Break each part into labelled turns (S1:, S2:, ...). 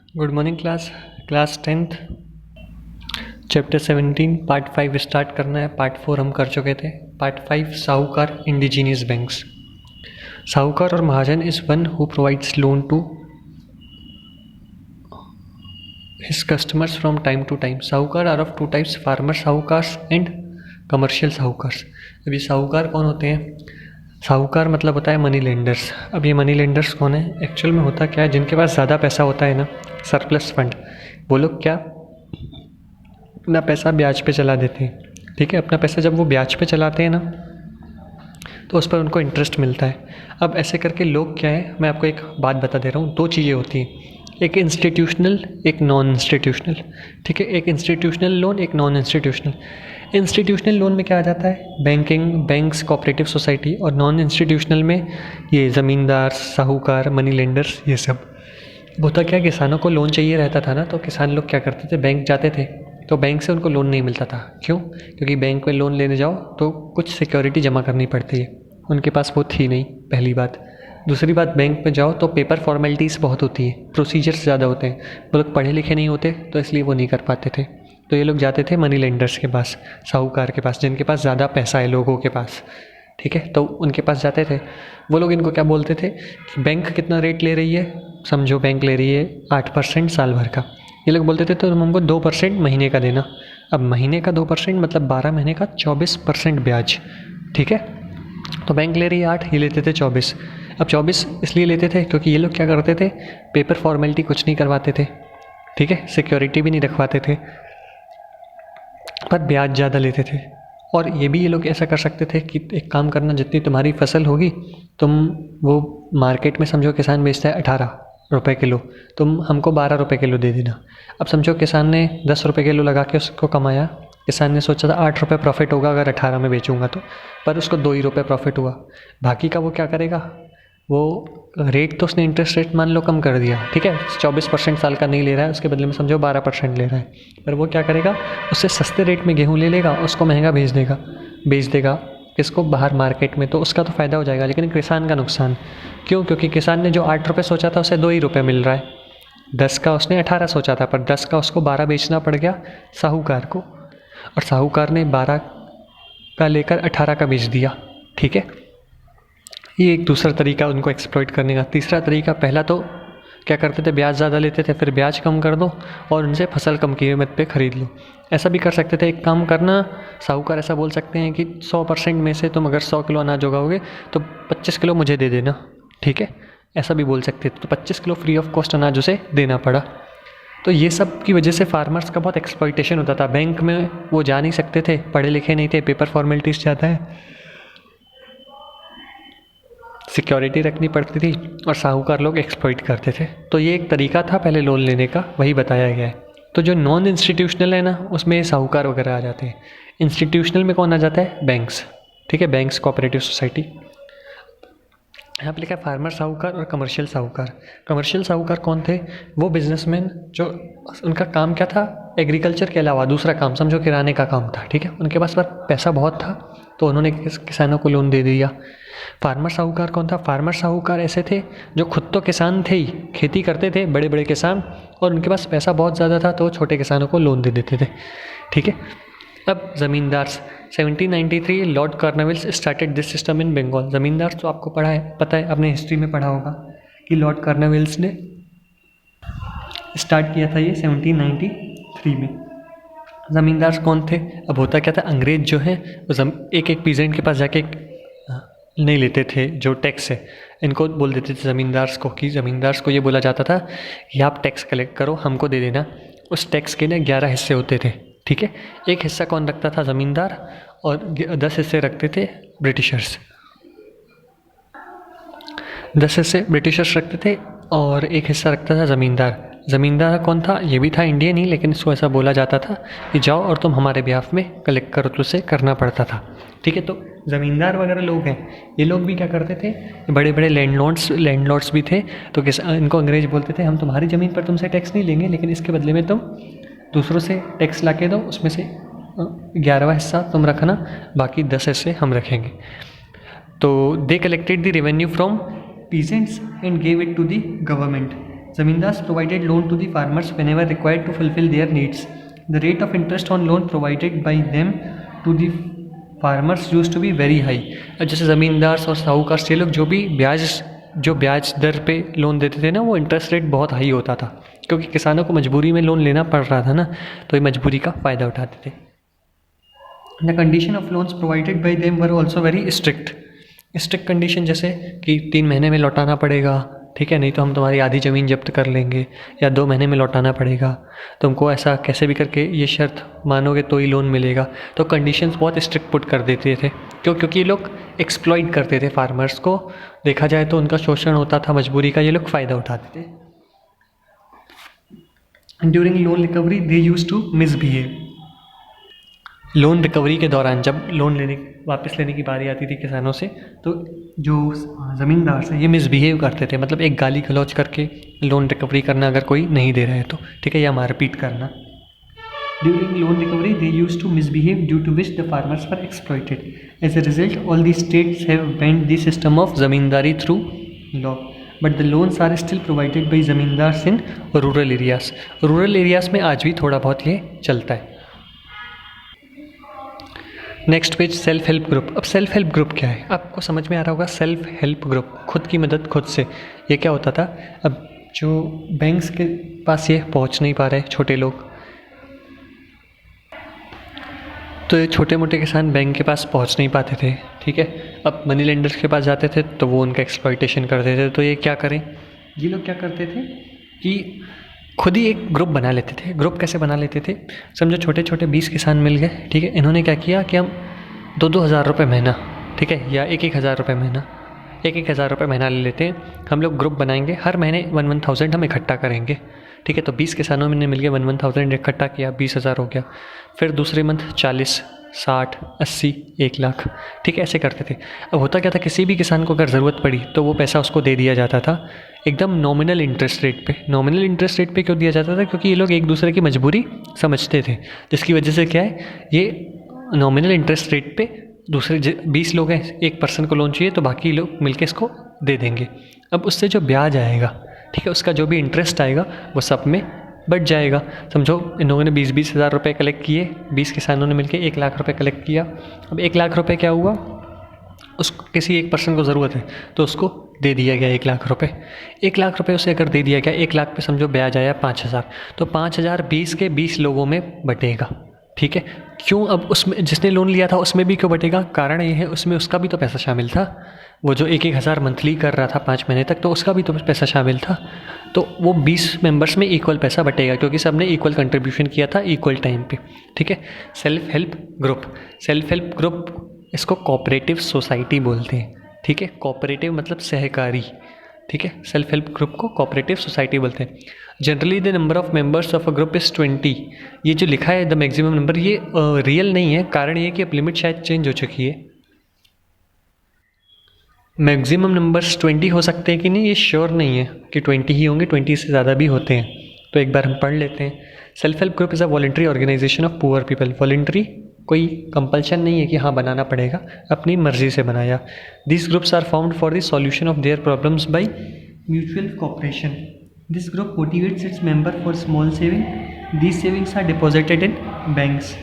S1: Good morning class 10th chapter 17 part 5 start करना है। Part 4 हम कर चुके थे। पार्ट 5 साहूकार इंडिजीनियस बैंक्स। साहूकार और महाजन is one who provides loan to his customers from time to time. साहूकार are of two types, farmer साहूकार्स एंड कमर्शियल साहूकार्स। अभी साहूकार कौन होते हैं? साहूकार मतलब होता है मनी लेंडर्स। अब ये मनी लेंडर्स कौन है? एक्चुअल में होता क्या है, जिनके पास ज़्यादा पैसा होता है ना, सरप्लस फंड, वो लोग क्या अपना पैसा ब्याज पे चला देते हैं। ठीक है, अपना पैसा जब वो ब्याज पे चलाते हैं ना, तो उस पर उनको इंटरेस्ट मिलता है। अब ऐसे करके लोग क्या है, मैं आपको एक बात बता दे रहा हूँ, दो चीज़ें होती हैं, एक इंस्टीट्यूशनल एक नॉन इंस्टीट्यूशनल। ठीक है, एक इंस्टीट्यूशनल लोन, एक नॉन इंस्टीट्यूशनल। इंस्टीट्यूशनल लोन में क्या आ जाता है? Banking, banks, cooperative society. और नॉन इंस्टीट्यूशनल में ये ज़मींदार, साहूकार, मनी लेंडर्स, ये सब। होता क्या, किसानों को लोन चाहिए रहता था ना, तो किसान लोग क्या करते थे, बैंक जाते थे, तो बैंक से उनको लोन नहीं मिलता था। क्यों? क्योंकि बैंक में लोन लेने जाओ तो कुछ सिक्योरिटी जमा करनी पड़ती है, उनके पास वो थी नहीं, पहली बात। दूसरी बात, बैंक में जाओ तो पेपर फॉर्मेलिटीज़ बहुत होती है, प्रोसीजर्स ज़्यादा होते हैं, वो लोग पढ़े लिखे नहीं होते, तो इसलिए वो नहीं कर पाते थे। तो ये लोग जाते थे मनी लेंडर्स के पास, साहूकार के पास, जिनके पास ज़्यादा पैसा है लोगों के पास। ठीक है, तो उनके पास जाते थे। वो लोग इनको क्या बोलते थे कि बैंक कितना रेट ले रही है, समझो बैंक ले रही है 8% साल भर का। ये लोग बोलते थे तो तुम हमको 2% महीने का देना। अब महीने का 2% मतलब 12 महीने का 24% ब्याज। ठीक है, तो बैंक ले रही है 8, ये लेते थे 24। अब 24 इसलिए लेते थे क्योंकि ये लोग क्या करते थे, पेपर फॉर्मेलिटी कुछ नहीं करवाते थे। ठीक है, सिक्योरिटी भी नहीं रखवाते थे, पर ब्याज ज़्यादा लेते थे। और ये भी ये लोग ऐसा कर सकते थे कि एक काम करना, जितनी तुम्हारी फसल होगी, तुम वो मार्केट में समझो किसान बेचता है 18 रुपये किलो, तुम हमको 12 रुपये किलो दे देना। अब समझो किसान ने 10 रुपये किलो लगा के उसको कमाया, किसान ने सोचा था 8 रुपये प्रॉफिट होगा अगर 18 में बेचूंगा तो, पर उसको 2 ही रुपये प्रॉफिट हुआ। बाकी का वो क्या करेगा, वो रेट तो उसने इंटरेस्ट रेट मान लो कम कर दिया। ठीक है, 24% साल का नहीं ले रहा है, उसके बदले में समझो 12% ले रहा है, पर वो क्या करेगा, उससे सस्ते रेट में गेहूँ ले लेगा, उसको महंगा बेच देगा इसको बाहर मार्केट में, तो उसका तो फ़ायदा हो जाएगा, लेकिन किसान का नुकसान। क्यों? क्योंकि किसान ने जो 8 रुपये सोचा था उसे 2 ही रुपये मिल रहा है। 10 का उसने 18 सोचा था, पर 10 का उसको 12 बेचना पड़ गया साहूकार को, और साहूकार ने 12 का लेकर 18 का बेच दिया। ठीक है, ये एक दूसरा तरीका उनको एक्सप्लॉइट करने का। तीसरा तरीका, पहला तो क्या करते थे, ब्याज ज़्यादा लेते थे, फिर ब्याज कम कर दो और उनसे फसल कम कीमत पे ख़रीद लो। ऐसा भी कर सकते थे। एक काम करना, साहूकार ऐसा बोल सकते हैं कि 100% में से तुम अगर 100 किलो अनाज उगाओगे तो 25 किलो मुझे दे देना। ठीक है, ऐसा भी बोल सकते थे, तो 25 किलो फ्री ऑफ कॉस्ट अनाज उसे देना पड़ा। तो ये सब की वजह से फार्मर्स का बहुत एक्सप्लॉइटेशन होता था। बैंक में वो जा नहीं सकते थे, पढ़े लिखे नहीं थे, पेपर फॉर्मेलिटीज़ ज़्यादा है, सिक्योरिटी रखनी पड़ती थी, और साहूकार लोग एक्सप्लॉइट करते थे। तो ये एक तरीका था पहले लोन लेने का, वही बताया गया है। तो जो नॉन इंस्टीट्यूशनल है ना, उसमें साहूकार वगैरह आ जाते हैं। इंस्टीट्यूशनल में कौन आ जाता है? बैंक्स। ठीक है, बैंक्स, कोऑपरेटिव सोसाइटी। यहाँ पे लिखा है फार्मर साहूकार और कमर्शियल साहूकार। कमर्शियल साहूकार कौन थे? वो बिजनेसमैन जो उनका काम क्या था, एग्रीकल्चर के अलावा दूसरा काम, समझो किराने का काम था। ठीक है, उनके पास पर पैसा बहुत था, तो उन्होंने किसानों को लोन दे दिया। फार्मर साहूकार कौन था? फार्मर साहूकार ऐसे थे जो खुद तो किसान थे ही, खेती करते थे, बड़े बड़े किसान, और उनके पास पैसा बहुत ज़्यादा था, तो छोटे किसानों को लोन दे देते थे। ठीक है, अब ज़मींदार। 1793 Lord Cornwallis started this system in Bengal. ज़मींदार तो आपको पढ़ा है, पता है, अपने हिस्ट्री में पढ़ा होगा कि लॉर्ड कॉर्नवालिस ने स्टार्ट किया था ये 1793 में। ज़मींदार कौन थे? अब होता क्या था, अंग्रेज जो है वो एक एक पीजेंट के पास जाके नहीं लेते थे जो टैक्स है, इनको बोल देते थे ज़मींदार्स को, कि ज़मींदार्स को ये बोला जाता था कि आप टैक्स कलेक्ट करो, हमको दे देना। उस टैक्स के ना 11 हिस्से होते थे। ठीक है, एक हिस्सा कौन रखता था? ज़मींदार, और 10 हिस्से रखते थे ब्रिटिशर्स। 10 हिस्से ब्रिटिशर्स रखते थे और एक हिस्सा रखता था ज़मींदार। ज़मींदार कौन था? ये भी था इंडियन ही, लेकिन इसको ऐसा बोला जाता था कि जाओ और तुम हमारे बिहाफ में कलेक्ट करो, तो उसे करना पड़ता था। ठीक है, तो ज़मींदार वगैरह लोग हैं, ये लोग भी क्या करते थे, बड़े बड़े लैंडलॉर्ड्स भी थे। तो इनको अंग्रेज बोलते थे, हम तुम्हारी ज़मीन पर तुमसे टैक्स नहीं लेंगे, लेकिन इसके बदले में तुम दूसरों से टैक्स ला के दो, उसमें से 11वां हिस्सा तुम रखना, बाकी 10 हिस्से हम रखेंगे। तो they collected the revenue from peasants and gave it to the government. Zamindars provided loan to the farmers whenever required to fulfill their needs. The rate of interest on loan provided by them to the farmers used to be very high. अब जैसे ज़मींदार और साहूकार ये लोग जो ब्याज दर पे लोन देते थे ना, वो इंटरेस्ट रेट बहुत हाई होता था, क्योंकि किसानों को मजबूरी में लोन लेना पड़ रहा था ना, तो ये मजबूरी का फ़ायदा उठाते थे. The condition of loans provided by them were also very strict condition, जैसे कि 3 महीने में लौटाना पड़ेगा, ठीक है, नहीं तो हम तुम्हारी आधी ज़मीन जब्त कर लेंगे, या 2 महीने में लौटाना पड़ेगा, तुमको ऐसा कैसे भी करके ये शर्त मानोगे तो ही लोन मिलेगा. तो कंडीशंस बहुत स्ट्रिक्ट पुट कर देते थे. क्योंकि ये लोग एक्सप्लॉइट करते थे फार्मर्स को, देखा जाए तो उनका शोषण होता था, मजबूरी का ये लोग फ़ायदा उठाते थे. During loan recovery they used to misbehave. Loan recovery के दौरान जब लोन वापस लेने की बारी आती थी किसानों से, तो जो ज़मींदार से ये मिसबिहेव करते थे, मतलब एक गाली गलौज करके लोन रिकवरी करना अगर कोई नहीं दे रहा है तो, ठीक है, या मारपीट करना. During loan recovery they used to misbehave due to which the farmers were exploited. As a result all the states have banned the system of zamindari through law, but the loans are still provided by zamindars in rural areas. Rural areas में आज भी थोड़ा बहुत ये चलता है. Next page, self help group. अब self help group क्या है, आपको समझ में आ रहा होगा. सेल्फ हेल्प ग्रुप, खुद की मदद खुद से. ये क्या होता था, अब जो बैंक्स के पास ये पहुंच नहीं पा रहे छोटे लोग, तो ये छोटे मोटे किसान बैंक के पास पहुंच नहीं पाते थे, ठीक है. अब मनी लेंडर्स के पास जाते थे तो वो उनका एक्सप्लॉइटेशन करते थे. तो ये क्या करें, ये लोग क्या करते थे कि खुद ही एक ग्रुप बना लेते थे. ग्रुप कैसे बना लेते थे, समझो छोटे छोटे 20 किसान मिल गए, ठीक है. इन्होंने क्या किया कि हम 2-2 हज़ार रुपये महीना, ठीक है, या 1-1 हज़ार रुपये महीना, 1-1 हज़ार रुपये महीना ले लेते हैं. हम लोग ग्रुप बनाएंगे, हर महीने 1,000 हम इकट्ठा करेंगे, ठीक है. तो 20 किसानों ने मिल के 1,000 इकट्ठा किया, 20,000 हो गया. फिर दूसरे मंथ 40, 60, 80, 1 लाख, ठीक है, ऐसे करते थे. अब होता क्या था, किसी भी किसान को अगर ज़रूरत पड़ी तो वो पैसा उसको दे दिया जाता था एकदम नॉमिनल इंटरेस्ट रेट पे. नॉमिनल इंटरेस्ट रेट पे क्यों दिया जाता था, क्योंकि ये लोग एक दूसरे की मजबूरी समझते थे, जिसकी वजह से क्या है, ये नॉमिनल इंटरेस्ट रेट पे दूसरे 20 लोग हैं, एक पर्सन को लोन चाहिए तो बाकी लोग मिलके इसको दे देंगे. अब उससे जो ब्याज आएगा, ठीक है, उसका जो भी इंटरेस्ट आएगा वो सब में बढ़ जाएगा. समझो इन लोगों ने 20-20 हज़ार रुपये कलेक्ट किए, 20 किसानों ने मिलके 1 लाख रुपये कलेक्ट किया. अब 1 लाख रुपये क्या हुआ, उसको किसी एक पर्सन को ज़रूरत है तो उसको दे दिया गया 1 लाख रुपये. 1 लाख रुपये उसे अगर दे दिया गया, 1 लाख पे समझो ब्याज आया 5,000, तो 5,000 20 के 20 लोगों में बटेगा, ठीक है. क्यों, अब उसमें जिसने लोन लिया था उसमें भी क्यों बटेगा, कारण ये है उसमें उसका भी तो पैसा शामिल था. वो जो 1-1 हज़ार मंथली कर रहा था 5 महीने तक, तो उसका भी तो पैसा शामिल था. तो वो 20 मेंबर्स में इक्वल पैसा बटेगा, क्योंकि सब ने इक्वल कंट्रीब्यूशन किया था इक्वल टाइम पे, ठीक है. सेल्फ हेल्प ग्रुप इसको कोऑपरेटिव सोसाइटी बोलते हैं, ठीक है. कोऑपरेटिव मतलब सहकारी, ठीक है. सेल्फ हेल्प ग्रुप को कोऑपरेटिव सोसाइटी बोलते हैं. Generally the number of members of a group is 20. ये जो लिखा है द मैक्सिमम नंबर, ये रियल नहीं है. कारण ये कि अब लिमिट शायद चेंज हो चुकी है. मैक्सिमम नंबर्स 20 हो सकते हैं कि नहीं, ये श्योर नहीं है कि 20 ही होंगे, 20 से ज़्यादा भी होते हैं. तो एक बार हम पढ़ लेते हैं. Self help group is a voluntary organisation of poor people. Voluntary, कोई कंपल्शन नहीं है कि हाँ बनाना पड़ेगा, अपनी मर्जी से बनाया. This groups are found for the solution of their problems by mutual cooperation. This group motivates its member for small saving. These savings are deposited in banks.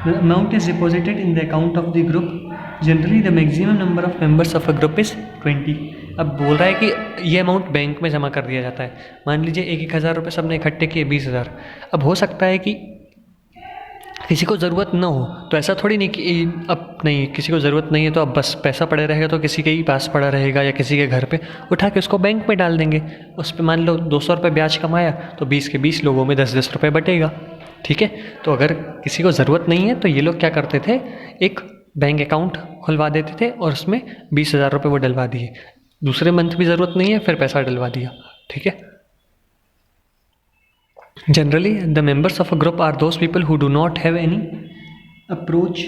S1: The amount is deposited in the account of the group. Generally the maximum number of members of a group is 20. अब बोल रहा है कि ये amount bank में जमा कर दिया जाता है. मान लीजिए 1-1 हज़ार रुपये सबने इकट्ठे किए, 20,000. अब हो सकता है कि किसी को ज़रूरत ना हो, तो ऐसा थोड़ी नहीं कि अब नहीं, किसी को ज़रूरत नहीं है तो अब बस पैसा पड़े रहेगा, तो किसी के ही पास पड़ा रहेगा या किसी के घर पे उठा के उसको बैंक में डाल देंगे. उस पर मान लो 200 रुपये ब्याज कमाया, तो 20 के 20 लोगों में 10-10 रुपये बटेगा, ठीक है. तो अगर किसी को ज़रूरत नहीं है तो ये लोग क्या करते थे, एक बैंक अकाउंट खुलवा देते थे और उसमें 20,000 रुपये वो डलवा दिए. दूसरे मंथ भी ज़रूरत नहीं है, फिर पैसा डलवा दिया, ठीक है. Generally, the members of a group are those people who do not have any approach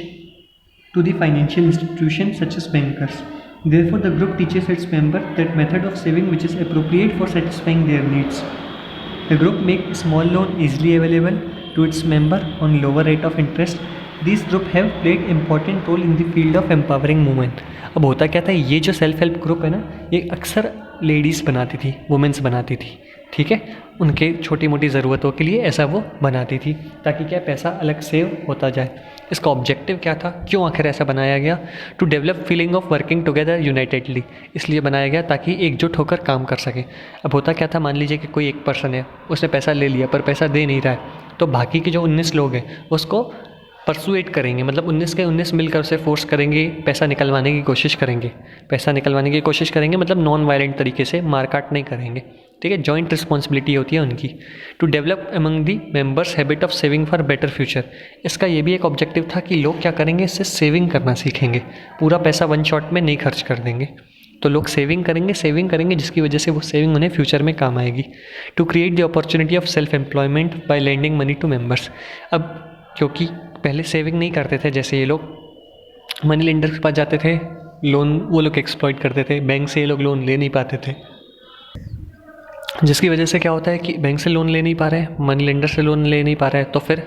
S1: to the financial institution such as bankers. Therefore, the group teaches its members that method of saving which is appropriate for satisfying their needs. The group makes small loan easily available to its member on lower rate of interest. These group have played important role in the field of empowering movement. अब होता क्या था, ये जो self help group है ना, ये अक्सर लेडीज़ बनाती थी, वुमेंस बनाती थी, ठीक है, उनके छोटी मोटी ज़रूरतों के लिए ऐसा वो बनाती थी, ताकि क्या पैसा अलग सेव होता जाए। इसका ऑब्जेक्टिव क्या था, क्यों आखिर ऐसा बनाया गया? To develop feeling of working together unitedly, इसलिए बनाया गया ताकि एकजुट होकर काम कर सकें। अब होता क्या था, मान लीजिए कि कोई एक पर्सन है, उसने पैसा ले लिया पर पैसा दे नहीं रहा है, तो बाकी के जो 19 लोग हैं उसको परसुएट करेंगे, मतलब 19 के 19 मिलकर उसे फोर्स करेंगे, पैसा निकलवाने की कोशिश करेंगे। पैसा निकलवाने की कोशिश करेंगे मतलब नॉन वायलेंट तरीके से, मारकाट नहीं करेंगे, ठीक है। जॉइंट रिस्पॉन्सिबिलिटी होती है उनकी। To develop among the members habit of saving for better future, इसका ये भी एक ऑब्जेक्टिव था कि लोग क्या करेंगे, इससे सेविंग करना सीखेंगे, पूरा पैसा वन शॉट में नहीं खर्च कर देंगे। तो लोग सेविंग करेंगे जिसकी वजह से वो सेविंग उन्हें फ्यूचर में काम आएगी। To create the opportunity of self employment by lending money to members, अब क्योंकि पहले सेविंग नहीं करते थे, जैसे ये लोग मनी लेंडर के पास जाते थे, लोन वो लोग एक्सप्लॉइट करते थे, बैंक से ये लोग लोन ले नहीं पाते थे, जिसकी वजह से क्या होता है कि बैंक से लोन ले नहीं पा रहे हैं, मनी लेंडर से लोन ले नहीं पा रहे हैं, तो फिर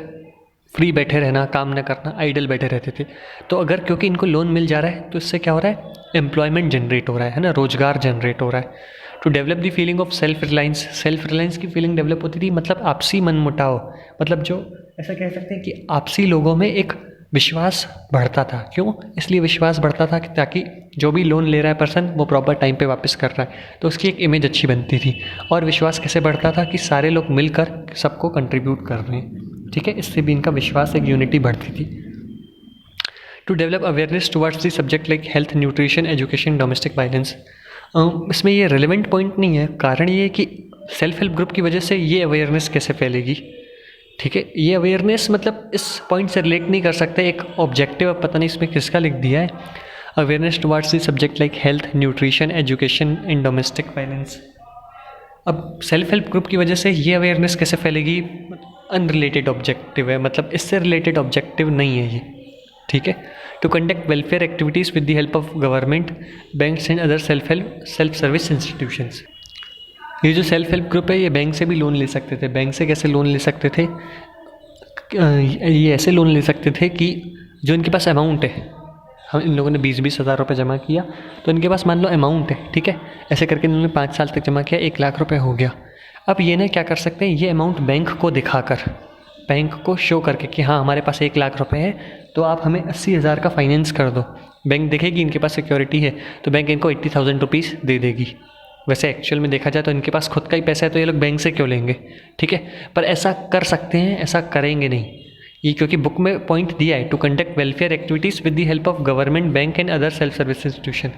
S1: फ्री बैठे रहना, काम ना करना, आइडल बैठे रहते थे। तो अगर क्योंकि इनको लोन मिल जा रहा है तो इससे क्या हो रहा है, एम्प्लॉयमेंट जनरेट हो रहा है ना, रोजगार जनरेट हो रहा है। To develop the feeling of self reliance की फीलिंग डेवलप होती थी, मतलब आपसी मनमुटाव, मतलब जो ऐसा कह सकते हैं कि आपसी लोगों में एक विश्वास बढ़ता था। क्यों? इसलिए विश्वास बढ़ता था कि ताकि जो भी लोन ले रहा है पर्सन वो प्रॉपर टाइम पे वापस कर रहा है, तो उसकी एक इमेज अच्छी बनती थी। और विश्वास कैसे बढ़ता था कि सारे लोग मिलकर सबको कंट्रीब्यूट कर रहे हैं, ठीक है, इससे भी इनका विश्वास, एक यूनिटी बढ़ती थी। To develop awareness towards the subject like health, nutrition, education, domestic violence, इसमें ये रेलिवेंट पॉइंट नहीं है। कारण ये है कि सेल्फ हेल्प ग्रुप की वजह से ये अवेयरनेस कैसे फैलेगी, ठीक है, ये अवेयरनेस मतलब इस पॉइंट से रिलेट नहीं कर सकते। एक ऑब्जेक्टिव अब पता नहीं इसमें किसका लिख दिया है, awareness towards the subject like health, nutrition, education and domestic violence. अब सेल्फ हेल्प ग्रुप की वजह से ये अवेयरनेस कैसे फैलेगी, अनरिलेटेड ऑब्जेक्टिव है, मतलब इससे रिलेटेड ऑब्जेक्टिव नहीं है ये, ठीक है। To conduct welfare activities with the help of government, banks and other self service institutions. ये जो सेल्फ हेल्प ग्रुप है ये बैंक से भी लोन ले सकते थे। बैंक से कैसे लोन ले सकते थे, ये ऐसे लोन ले सकते थे कि जो इनके पास अमाउंट है, हम इन लोगों ने 20-20 हज़ार रुपये जमा किया, तो इनके पास मान लो अमाउंट है, ठीक है, ऐसे करके इन्होंने 5 साल तक जमा किया, 1 लाख रुपए हो गया। अब ये ना क्या कर सकते हैं, ये अमाउंट बैंक को दिखाकर, बैंक को शो करके कि हाँ हमारे पास 1 लाख रुपए है, तो आप हमें 80,000 का फाइनेंस कर दो। बैंक देखेगी इनके पास सिक्योरिटी है, तो बैंक इनको 80,000 रुपीज़ दे देगी। वैसे एक्चुअल में देखा जाए तो इनके पास खुद का ही पैसा है, तो ये लोग बैंक से क्यों लेंगे, ठीक है, पर ऐसा कर सकते हैं, ऐसा करेंगे नहीं ये, क्योंकि बुक में पॉइंट दिया है, to conduct welfare activities with the help of government, bank and other self service institution.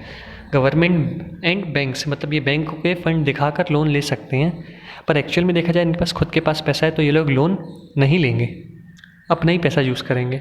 S1: Government and banks, मतलब ये बैंक के फंड दिखाकर लोन ले सकते हैं, पर एक्चुअल में देखा जाए इनके पास खुद के पास पैसा है, तो ये लोग लोन नहीं लेंगे, अपना ही पैसा यूज़ करेंगे,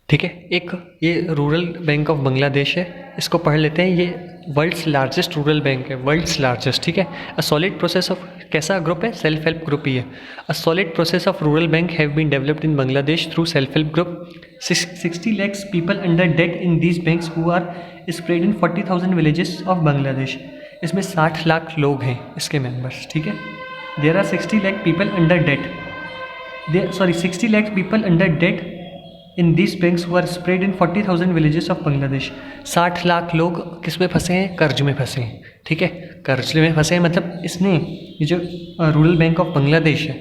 S1: ठीक है। एक ये रूरल बैंक ऑफ बांग्लादेश है, इसको पढ़ लेते हैं। ये वर्ल्ड्स लार्जेस्ट रूरल बैंक है, वर्ल्ड्स लार्जेस्ट, ठीक है। अ सॉलिड प्रोसेस ऑफ, कैसा ग्रुप है, सेल्फ हेल्प ग्रुप ही है। A solid process of rural bank have been developed in Bangladesh through self help group. 60 lakhs people under date in these banks who are spread in 40,000 villages of Bangladesh. इसमें 60 लाख लोग हैं इसके members, ठीक है। There are 60 lakh people under date, 60 lakh people under date in this banks who are spread in 40,000 villages of Bangladesh. 60 lakh लोग किस में फंसे हैं, कर्ज में फंसे हैं, ठीक है, कर्ज में फंसे हैं। मतलब इसने, ये जो रूरल बैंक ऑफ बांग्लादेश है,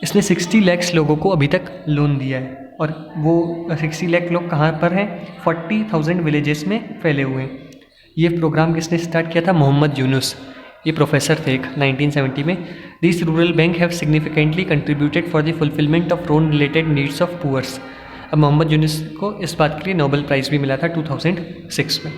S1: इसने 60 lakhs लोगों को अभी तक लोन दिया है, और वो 60 लाख लोग कहाँ पर हैं, 40,000 विलेजेस में फैले हुए हैं। ये प्रोग्राम किसने स्टार्ट किया था, मोहम्मद यूनुस, ये प्रोफेसर थे एक 1970 में। This rural bank have significantly contributed for the fulfilment of loan related needs of poors. अब मोहम्मद यूनुस को इस बात के लिए नोबेल प्राइज़ भी मिला था 2006 में।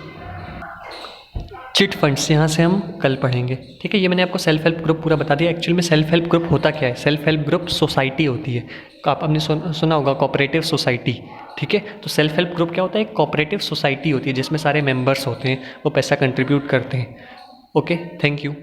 S1: चिट फंड्स, यहाँ से हम कल पढ़ेंगे, ठीक है। ये मैंने आपको सेल्फ हेल्प ग्रुप पूरा बता दिया। एक्चुअल में सेल्फ हेल्प ग्रुप होता क्या है, सेल्फ हेल्प ग्रुप सोसाइटी होती है, आपने सुना होगा कोऑपरेटिव सोसाइटी, ठीक है। तो सेल्फ हेल्प ग्रुप क्या होता है, एक कोऑपरेटिव सोसाइटी होती है जिसमें सारे मेंबर्स होते हैं, वो पैसा कंट्रीब्यूट करते हैं। Okay, thank you.